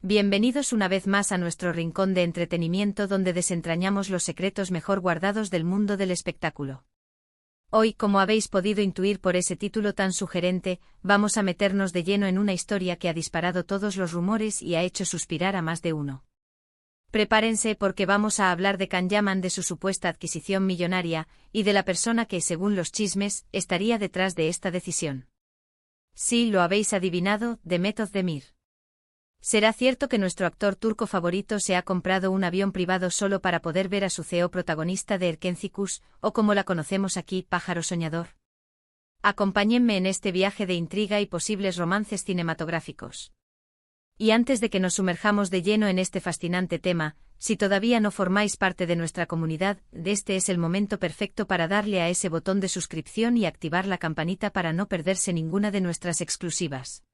Bienvenidos una vez más a nuestro rincón de entretenimiento donde desentrañamos los secretos mejor guardados del mundo del espectáculo. Hoy, como habéis podido intuir por ese título tan sugerente, vamos a meternos de lleno en una historia que ha disparado todos los rumores y ha hecho suspirar a más de uno. Prepárense porque vamos a hablar de Can Yaman, de su supuesta adquisición millonaria, y de la persona que, según los chismes, estaría detrás de esta decisión. Sí, lo habéis adivinado, Demet Özdemir. ¿Será cierto que nuestro actor turco favorito se ha comprado un avión privado solo para poder ver a su CEO protagonista de Erkencikus, o como la conocemos aquí, Pájaro Soñador? Acompáñenme en este viaje de intriga y posibles romances cinematográficos. Y antes de que nos sumerjamos de lleno en este fascinante tema, si todavía no formáis parte de nuestra comunidad, este es el momento perfecto para darle a ese botón de suscripción y activar la campanita para no perderse ninguna de nuestras exclusivas.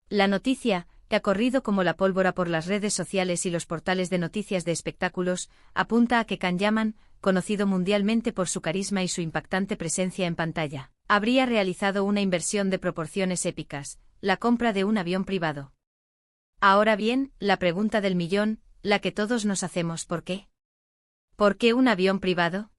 La noticia, que ha corrido como la pólvora por las redes sociales y los portales de noticias de espectáculos, apunta a que Can Yaman, conocido mundialmente por su carisma y su impactante presencia en pantalla, habría realizado una inversión de proporciones épicas, la compra de un avión privado. Ahora bien, la pregunta del millón, la que todos nos hacemos: ¿por qué? ¿Por qué un avión privado?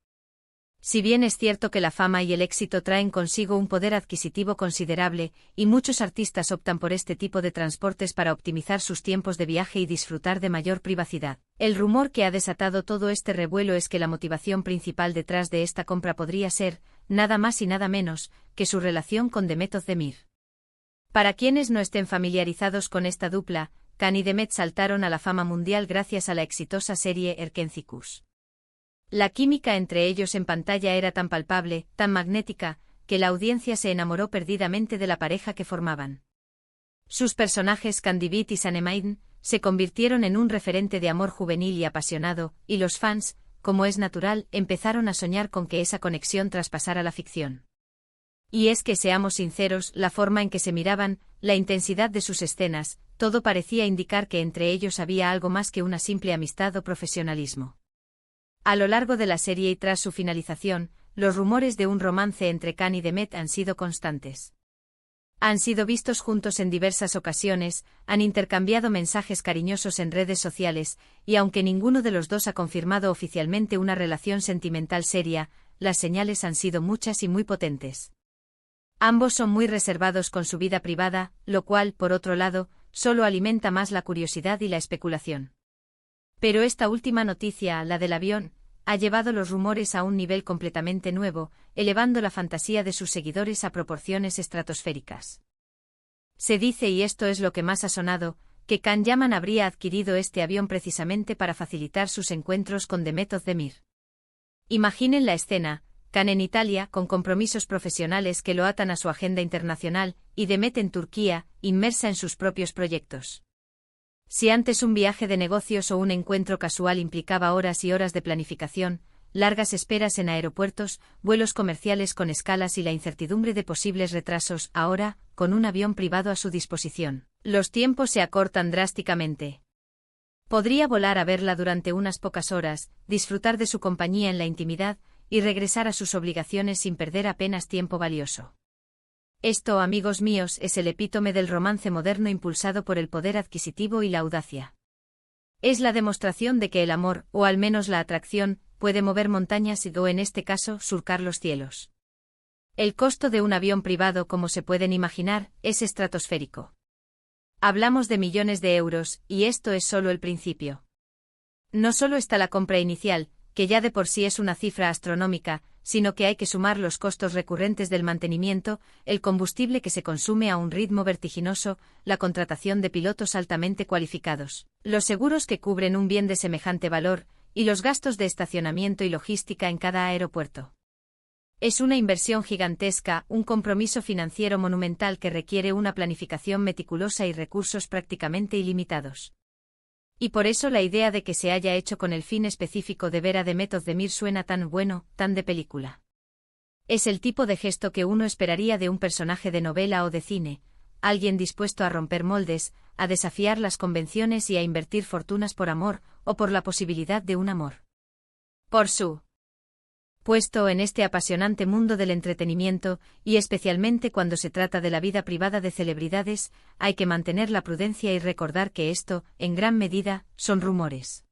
Si bien es cierto que la fama y el éxito traen consigo un poder adquisitivo considerable, y muchos artistas optan por este tipo de transportes para optimizar sus tiempos de viaje y disfrutar de mayor privacidad, el rumor que ha desatado todo este revuelo es que la motivación principal detrás de esta compra podría ser, nada más y nada menos, que su relación con Demet Özdemir. Para quienes no estén familiarizados con esta dupla, Can y Demet saltaron a la fama mundial gracias a la exitosa serie Erkencikus. La química entre ellos en pantalla era tan palpable, tan magnética, que la audiencia se enamoró perdidamente de la pareja que formaban. Sus personajes Candivit y Sanemain se convirtieron en un referente de amor juvenil y apasionado, y los fans, como es natural, empezaron a soñar con que esa conexión traspasara la ficción. Y es que, seamos sinceros, la forma en que se miraban, la intensidad de sus escenas, todo parecía indicar que entre ellos había algo más que una simple amistad o profesionalismo. A lo largo de la serie y tras su finalización, los rumores de un romance entre Can y Demet han sido constantes. Han sido vistos juntos en diversas ocasiones, han intercambiado mensajes cariñosos en redes sociales, y aunque ninguno de los dos ha confirmado oficialmente una relación sentimental seria, las señales han sido muchas y muy potentes. Ambos son muy reservados con su vida privada, lo cual, por otro lado, solo alimenta más la curiosidad y la especulación. Pero esta última noticia, la del avión, ha llevado los rumores a un nivel completamente nuevo, elevando la fantasía de sus seguidores a proporciones estratosféricas. Se dice, y esto es lo que más ha sonado, que Can Yaman habría adquirido este avión precisamente para facilitar sus encuentros con Demet Özdemir. Imaginen la escena: Can en Italia, con compromisos profesionales que lo atan a su agenda internacional, y Demet en Turquía, inmersa en sus propios proyectos. Si antes un viaje de negocios o un encuentro casual implicaba horas y horas de planificación, largas esperas en aeropuertos, vuelos comerciales con escalas y la incertidumbre de posibles retrasos, ahora, con un avión privado a su disposición, los tiempos se acortan drásticamente. Podría volar a verla durante unas pocas horas, disfrutar de su compañía en la intimidad, y regresar a sus obligaciones sin perder apenas tiempo valioso. Esto, amigos míos, es el epítome del romance moderno impulsado por el poder adquisitivo y la audacia. Es la demostración de que el amor, o al menos la atracción, puede mover montañas o, en este caso, surcar los cielos. El costo de un avión privado, como se pueden imaginar, es estratosférico. Hablamos de millones de euros, y esto es solo el principio. No solo está la compra inicial, que ya de por sí es una cifra astronómica, sino que hay que sumar los costos recurrentes del mantenimiento, el combustible que se consume a un ritmo vertiginoso, la contratación de pilotos altamente cualificados, los seguros que cubren un bien de semejante valor, y los gastos de estacionamiento y logística en cada aeropuerto. Es una inversión gigantesca, un compromiso financiero monumental que requiere una planificación meticulosa y recursos prácticamente ilimitados. Y por eso la idea de que se haya hecho con el fin específico de ver a Demet Özdemir suena tan bueno, tan de película. Es el tipo de gesto que uno esperaría de un personaje de novela o de cine, alguien dispuesto a romper moldes, a desafiar las convenciones y a invertir fortunas por amor, o por la posibilidad de un amor. Por su Puesto en este apasionante mundo del entretenimiento, y especialmente cuando se trata de la vida privada de celebridades, hay que mantener la prudencia y recordar que esto, en gran medida, son rumores.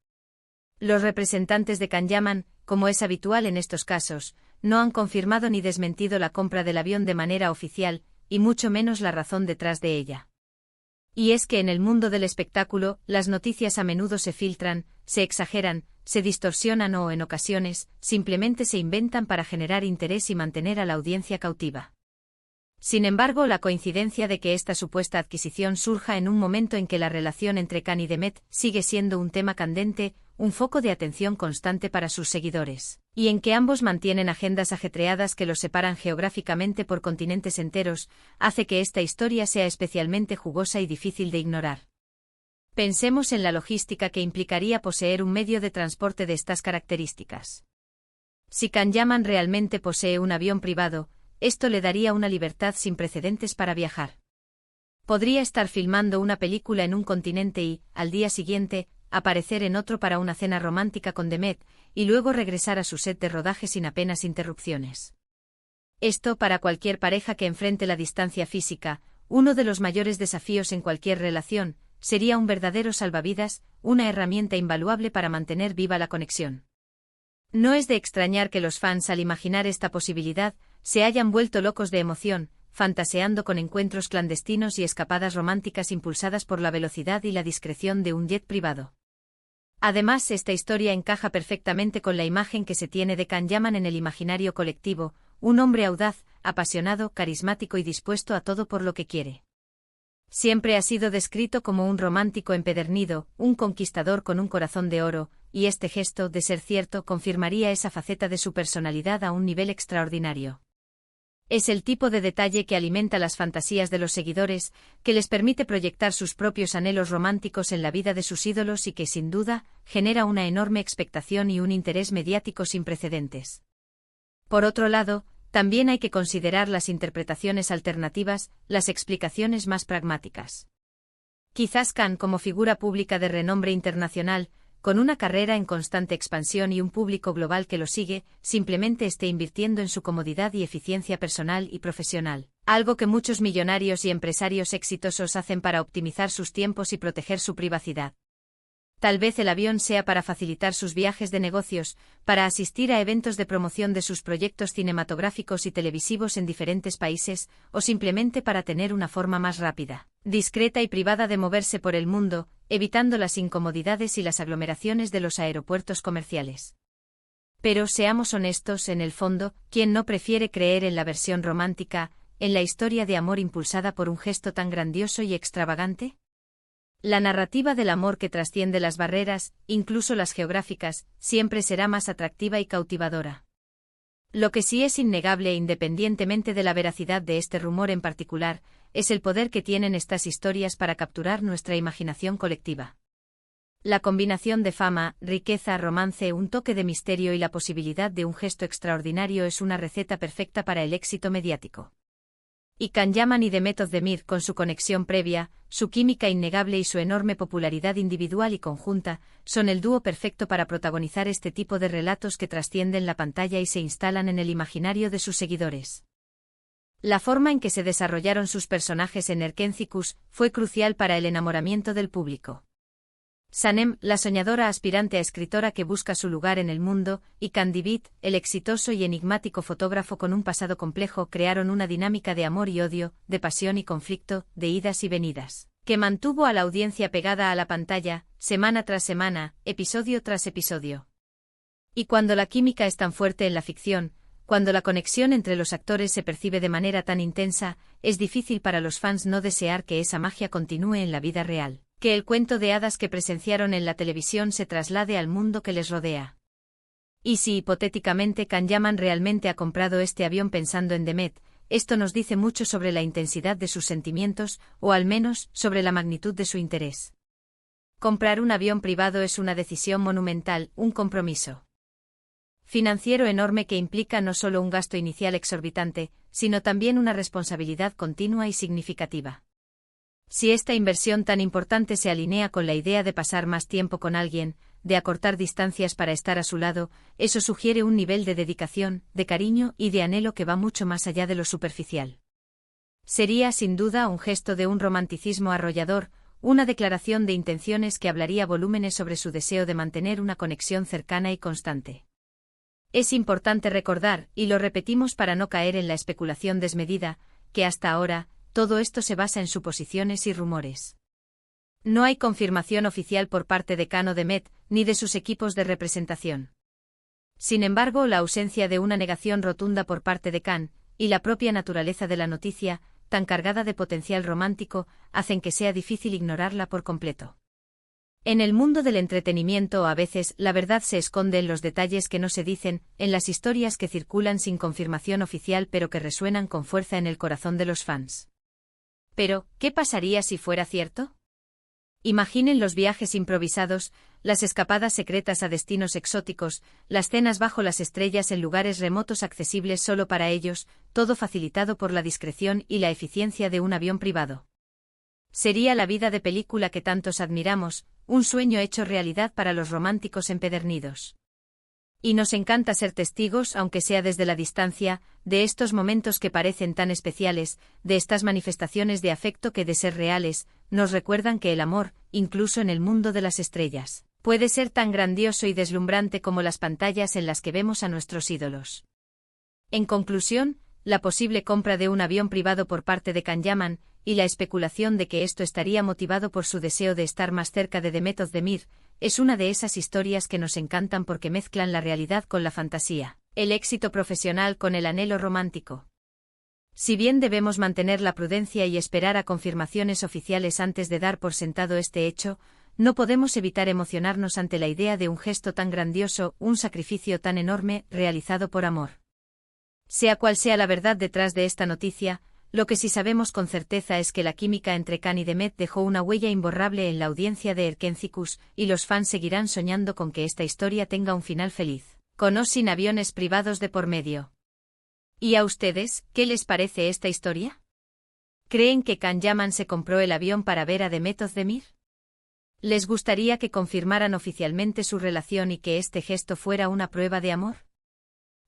Los representantes de Can Yaman, como es habitual en estos casos, no han confirmado ni desmentido la compra del avión de manera oficial, y mucho menos la razón detrás de ella. Y es que en el mundo del espectáculo, las noticias a menudo se filtran, se exageran, se distorsionan o, en ocasiones, simplemente se inventan para generar interés y mantener a la audiencia cautiva. Sin embargo, la coincidencia de que esta supuesta adquisición surja en un momento en que la relación entre Can y Demet sigue siendo un tema candente, un foco de atención constante para sus seguidores, y en que ambos mantienen agendas ajetreadas que los separan geográficamente por continentes enteros, hace que esta historia sea especialmente jugosa y difícil de ignorar. Pensemos en la logística que implicaría poseer un medio de transporte de estas características. Si Can Yaman realmente posee un avión privado, esto le daría una libertad sin precedentes para viajar. Podría estar filmando una película en un continente y, al día siguiente, aparecer en otro para una cena romántica con Demet, y luego regresar a su set de rodaje sin apenas interrupciones. Esto, para cualquier pareja que enfrente la distancia física, uno de los mayores desafíos en cualquier relación, sería un verdadero salvavidas, una herramienta invaluable para mantener viva la conexión. No es de extrañar que los fans, al imaginar esta posibilidad, se hayan vuelto locos de emoción, fantaseando con encuentros clandestinos y escapadas románticas impulsadas por la velocidad y la discreción de un jet privado. Además, esta historia encaja perfectamente con la imagen que se tiene de Can Yaman en el imaginario colectivo, un hombre audaz, apasionado, carismático y dispuesto a todo por lo que quiere. Siempre ha sido descrito como un romántico empedernido, un conquistador con un corazón de oro, y este gesto, de ser cierto, confirmaría esa faceta de su personalidad a un nivel extraordinario. Es el tipo de detalle que alimenta las fantasías de los seguidores, que les permite proyectar sus propios anhelos románticos en la vida de sus ídolos y que, sin duda, genera una enorme expectación y un interés mediático sin precedentes. Por otro lado, también hay que considerar las interpretaciones alternativas, las explicaciones más pragmáticas. Quizás Can, como figura pública de renombre internacional, con una carrera en constante expansión y un público global que lo sigue, simplemente esté invirtiendo en su comodidad y eficiencia personal y profesional, algo que muchos millonarios y empresarios exitosos hacen para optimizar sus tiempos y proteger su privacidad. Tal vez el avión sea para facilitar sus viajes de negocios, para asistir a eventos de promoción de sus proyectos cinematográficos y televisivos en diferentes países, o simplemente para tener una forma más rápida, discreta y privada de moverse por el mundo, evitando las incomodidades y las aglomeraciones de los aeropuertos comerciales. Pero seamos honestos, en el fondo, ¿quién no prefiere creer en la versión romántica, en la historia de amor impulsada por un gesto tan grandioso y extravagante? La narrativa del amor que trasciende las barreras, incluso las geográficas, siempre será más atractiva y cautivadora. Lo que sí es innegable, independientemente de la veracidad de este rumor en particular, es el poder que tienen estas historias para capturar nuestra imaginación colectiva. La combinación de fama, riqueza, romance, un toque de misterio y la posibilidad de un gesto extraordinario es una receta perfecta para el éxito mediático. Y Can Yaman y Demet Özdemir, con su conexión previa, su química innegable y su enorme popularidad individual y conjunta, son el dúo perfecto para protagonizar este tipo de relatos que trascienden la pantalla y se instalan en el imaginario de sus seguidores. La forma en que se desarrollaron sus personajes en Erkencicus fue crucial para el enamoramiento del público. Sanem, la soñadora aspirante a escritora que busca su lugar en el mundo, y Can Divit, el exitoso y enigmático fotógrafo con un pasado complejo, crearon una dinámica de amor y odio, de pasión y conflicto, de idas y venidas, que mantuvo a la audiencia pegada a la pantalla, semana tras semana, episodio tras episodio. Y cuando la química es tan fuerte en la ficción, cuando la conexión entre los actores se percibe de manera tan intensa, es difícil para los fans no desear que esa magia continúe en la vida real, que el cuento de hadas que presenciaron en la televisión se traslade al mundo que les rodea. Y si hipotéticamente Can Yaman realmente ha comprado este avión pensando en Demet, esto nos dice mucho sobre la intensidad de sus sentimientos, o al menos, sobre la magnitud de su interés. Comprar un avión privado es una decisión monumental, un compromiso financiero enorme que implica no solo un gasto inicial exorbitante, sino también una responsabilidad continua y significativa. Si esta inversión tan importante se alinea con la idea de pasar más tiempo con alguien, de acortar distancias para estar a su lado, eso sugiere un nivel de dedicación, de cariño y de anhelo que va mucho más allá de lo superficial. Sería sin duda un gesto de un romanticismo arrollador, una declaración de intenciones que hablaría volúmenes sobre su deseo de mantener una conexión cercana y constante. Es importante recordar, y lo repetimos para no caer en la especulación desmedida, que hasta ahora, todo esto se basa en suposiciones y rumores. No hay confirmación oficial por parte de Khan o de Met, ni de sus equipos de representación. Sin embargo, la ausencia de una negación rotunda por parte de Khan, y la propia naturaleza de la noticia, tan cargada de potencial romántico, hacen que sea difícil ignorarla por completo. En el mundo del entretenimiento a veces la verdad se esconde en los detalles que no se dicen, en las historias que circulan sin confirmación oficial pero que resuenan con fuerza en el corazón de los fans. Pero, ¿qué pasaría si fuera cierto? Imaginen los viajes improvisados, las escapadas secretas a destinos exóticos, las cenas bajo las estrellas en lugares remotos accesibles solo para ellos, todo facilitado por la discreción y la eficiencia de un avión privado. Sería la vida de película que tantos admiramos, un sueño hecho realidad para los románticos empedernidos. Y nos encanta ser testigos, aunque sea desde la distancia, de estos momentos que parecen tan especiales, de estas manifestaciones de afecto que, de ser reales, nos recuerdan que el amor, incluso en el mundo de las estrellas, puede ser tan grandioso y deslumbrante como las pantallas en las que vemos a nuestros ídolos. En conclusión, la posible compra de un avión privado por parte de Can Yaman, y la especulación de que esto estaría motivado por su deseo de estar más cerca de Demet Özdemir, es una de esas historias que nos encantan porque mezclan la realidad con la fantasía, el éxito profesional con el anhelo romántico. Si bien debemos mantener la prudencia y esperar a confirmaciones oficiales antes de dar por sentado este hecho, no podemos evitar emocionarnos ante la idea de un gesto tan grandioso, un sacrificio tan enorme, realizado por amor. Sea cual sea la verdad detrás de esta noticia, lo que sí sabemos con certeza es que la química entre Khan y Demet dejó una huella imborrable en la audiencia de Erkencikus, y los fans seguirán soñando con que esta historia tenga un final feliz, con o sin aviones privados de por medio. ¿Y a ustedes, qué les parece esta historia? ¿Creen que Can Yaman se compró el avión para ver a Demet Özdemir? ¿Les gustaría que confirmaran oficialmente su relación y que este gesto fuera una prueba de amor?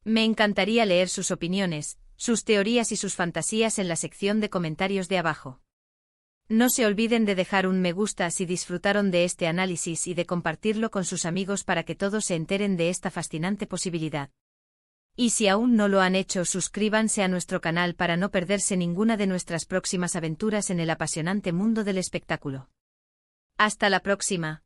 Me encantaría leer sus opiniones, sus teorías y sus fantasías en la sección de comentarios de abajo. No se olviden de dejar un me gusta si disfrutaron de este análisis y de compartirlo con sus amigos para que todos se enteren de esta fascinante posibilidad. Y si aún no lo han hecho, suscríbanse a nuestro canal para no perderse ninguna de nuestras próximas aventuras en el apasionante mundo del espectáculo. Hasta la próxima.